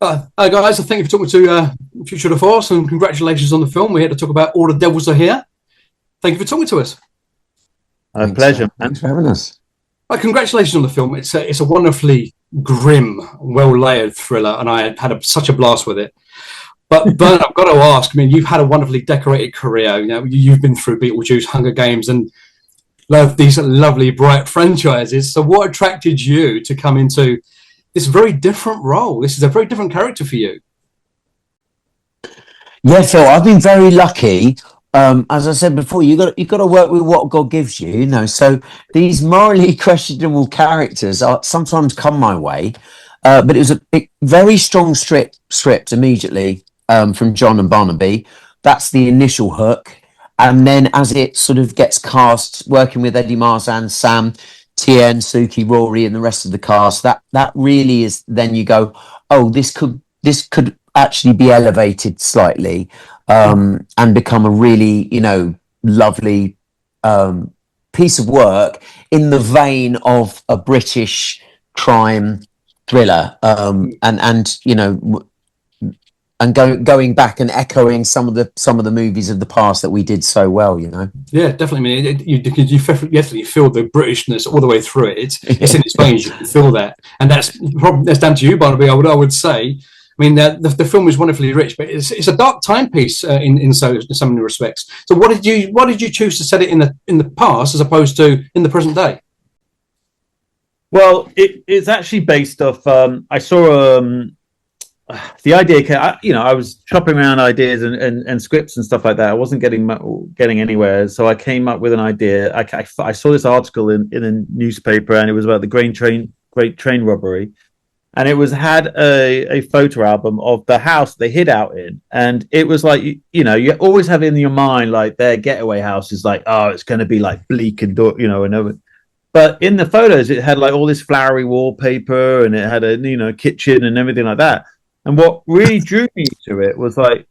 Hi guys, thank you for talking to Future of the Force, and congratulations on the film. We're here to talk about All the Devils Are Here. Thank you for talking to us. A pleasure, man. Thanks for having us. Congratulations on the film. It's a wonderfully grim, well-layered thriller, and I had such a blast with it. But Bern, I've got to ask. I mean, you've had a wonderfully decorated career. You know, you've been through Beetlejuice, Hunger Games, and love these lovely, bright franchises. So, what attracted you to come into this very different role? This is a very different character for you. Yeah, Phil, I've been very lucky. As I said before, you got to work with what God gives you, you know. So these morally questionable characters sometimes come my way, but it was a very strong script immediately from John and Barnaby. That's the initial hook, and then as it sort of gets cast, working with Eddie Marzan, Sam, Tien, Suki, Rory, and the rest of the cast, that really is. Then you go, oh, this could actually be elevated slightly. And become a really, lovely piece of work in the vein of a British crime thriller, and going back and echoing some of the movies of the past that we did so well, you know. Yeah, definitely. I mean, you definitely feel the Britishness all the way through it. It's in its veins. You can feel that, and that's down to you, Barnaby. I would say. I mean, the film is wonderfully rich, but it's a dark timepiece in so many respects. So, why did you choose to set it in the past as opposed to in the present day? Well, it's actually based off. I saw the idea. I was shopping around ideas and scripts and stuff like that. I wasn't getting anywhere, so I came up with an idea. I saw this article in a newspaper, and it was about the Great Train robbery. And it had a photo album of the house they hid out in. And it was like, you always have in your mind, like their getaway house is like, oh, it's going to be like bleak and, and but in the photos, it had like all this flowery wallpaper and it had a, kitchen and everything like that. And what really drew me to it was like,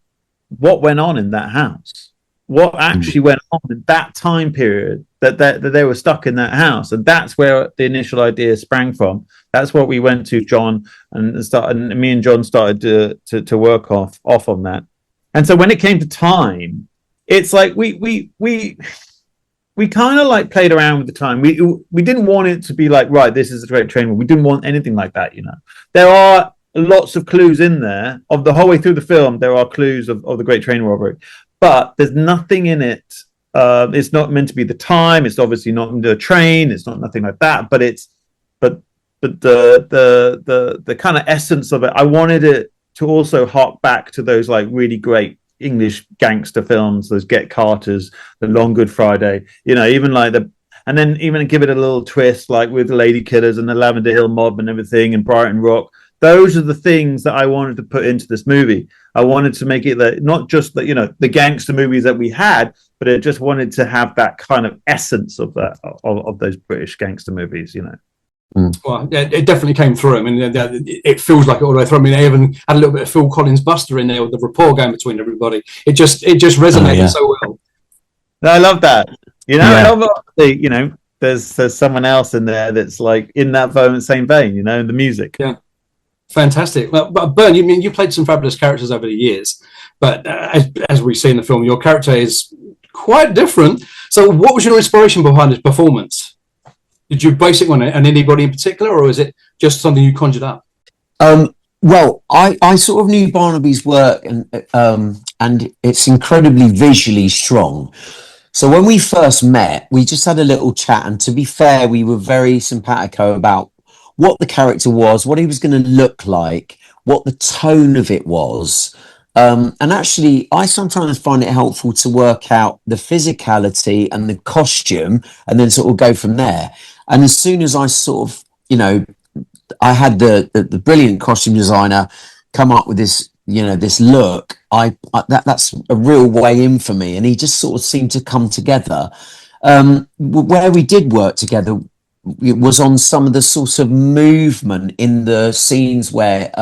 what went on in that house? What actually went on in that time period that they were stuck in that house? And that's where the initial idea sprang from. That's what we went to, John, and me and John started to work off on that. And so when it came to time, it's like we kind of like played around with the time. We didn't want it to be like, right, this is a Great Train. We didn't want anything like that, you know. There are lots of clues in there. Of the whole way through the film, there are clues of the Great Train robbery. But there's nothing in it. It's not meant to be the time. It's obviously not the train. It's not nothing like that. But the kind of essence of it, I wanted it to also hark back to those like really great English gangster films, those Get Carters, the Long Good Friday, even like and then even give it a little twist, like with the Lady Killers and the Lavender Hill Mob and everything, and Brighton Rock. Those are the things that I wanted to put into this movie. I wanted to make it not just the gangster movies that we had, but I just wanted to have that kind of essence of that of those British gangster movies, Well, it definitely came through. I mean, it feels like it all the way through. I mean, they even had a little bit of Phil Collins Buster in there with the rapport going between everybody. It just resonated so well. I love that. There's someone else in there that's like in that same vein, in the music. Yeah. Fantastic. Well, but Burn, you played some fabulous characters over the years, but as we see in the film, your character is quite different. So what was your inspiration behind this performance? Did you base it on anybody in particular, or is it just something you conjured up? Well, I sort of knew Barnaby's work, and it's incredibly visually strong. So when we first met, we just had a little chat, and to be fair, we were very simpatico about what the character was, what he was going to look like, what the tone of it was. And actually, I sometimes find it helpful to work out the physicality and the costume and then sort of go from there. And as soon as I sort of, I had the brilliant costume designer come up with this, this look, that's a real way in for me. And he just sort of seemed to come together. Where we did work together, it was on some of the sort of movement in the scenes where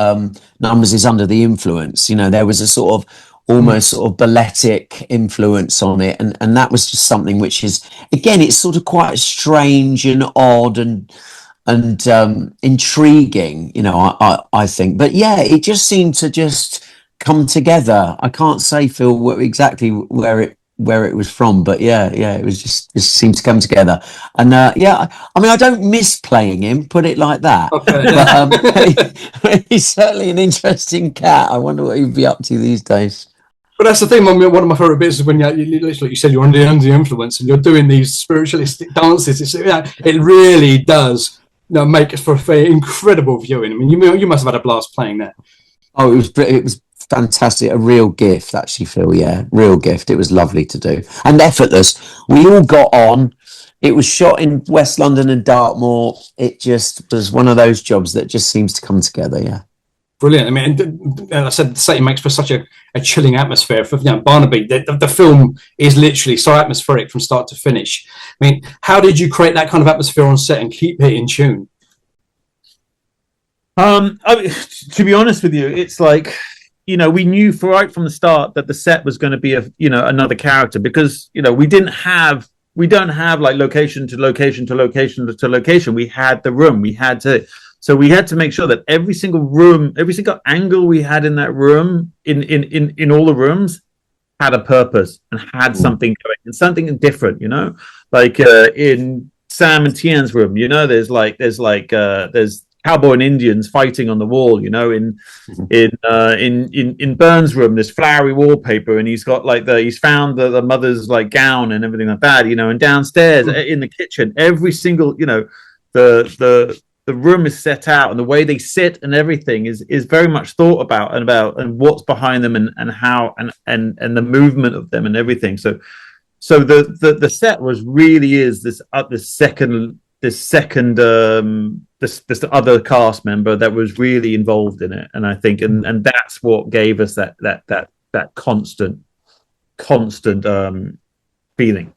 Numbers is under the influence. There was a sort of almost sort of balletic influence on it, and that was just something which is, again, it's sort of quite strange and odd, and intriguing, you know, I think. But yeah, it just seemed to just come together. I can't say, Phil, exactly where it was from, but yeah, it was just seemed to come together. And yeah, I mean, I don't miss playing him, put it like that. Okay. But he's certainly an interesting cat. I wonder what he'd be up to these days. But that's the thing. One of my favorite bits is when you said you're under the influence and you're doing these spiritualistic dances. It really does, you know, make it for a incredible viewing. I mean, you must have had a blast playing that. Oh, it was fantastic. A real gift, actually, Phil. Yeah, real gift. It was lovely to do and effortless. We all got on. It was shot in West London and Dartmoor. It just was one of those jobs that just seems to come together. Yeah. Brilliant. I mean, and I said the setting makes for such a chilling atmosphere. For, you know, Barnaby, the film is literally so atmospheric from start to finish. I mean, how did you create that kind of atmosphere on set and keep it in tune? I mean, to be honest with you, it's like, you know, we knew right from the start that the set was going to be another character, because, you know, we don't have like location to location to location to location. We had the room. So we had to make sure that every single room, every single angle we had in that room, in all the rooms, had a purpose and had something going and something different, you know, like in Sam and Tien's room, you know, there's cowboy and Indians fighting on the wall, you know, in Burn's room, there's flowery wallpaper, and he's got like he's found the mother's like gown and everything like that, you know, and downstairs in the kitchen, every single, you know, the room is set out, and the way they sit and everything is very much thought about and what's behind them and how and the movement of them and everything. So the set was really is this other cast member that was really involved in it, and I think and that's what gave us that constant feeling.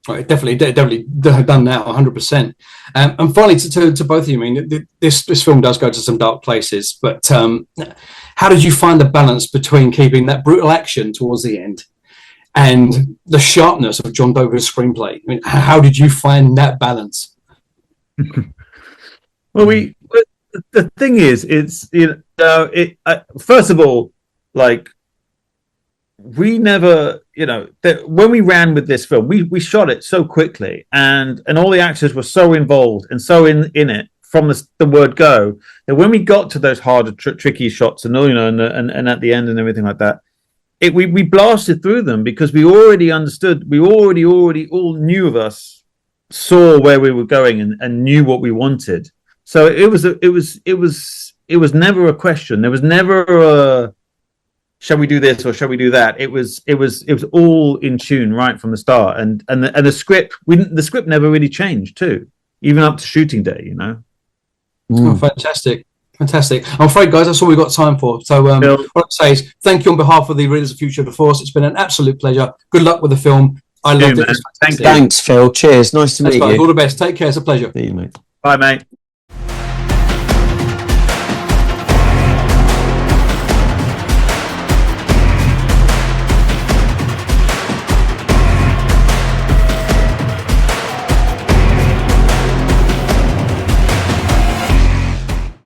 Right, definitely done that 100%. And finally, to both of you, I mean, this film does go to some dark places, but how did you find the balance between keeping that brutal action towards the end and the sharpness of John Dover's screenplay? I mean, how did you find that balance? Well, the thing is, it's, you know, first of all, like, we never, you know, when we ran with this film, we shot it so quickly, and all the actors were so involved and so in it from the word go, that when we got to those harder, tricky shots, and, you know, and at the end and everything like that, we blasted through them, because we already understood, we already all knew of us, saw where we were going, and knew what we wanted. So it was never a question. There was never a, shall we do this or shall we do that? It was all in tune right from the start, and the script never really changed too, even up to shooting day, you know. Oh, fantastic. I'm afraid, guys, that's all we've got time for. So what I'd say is thank you on behalf of the Readers of Future of the Force. It's been an absolute pleasure. Good luck with the film. I loved it. Thanks, Phil. Cheers. Nice to meet you. All the best. Take care. It's a pleasure. See you, mate. Bye, mate.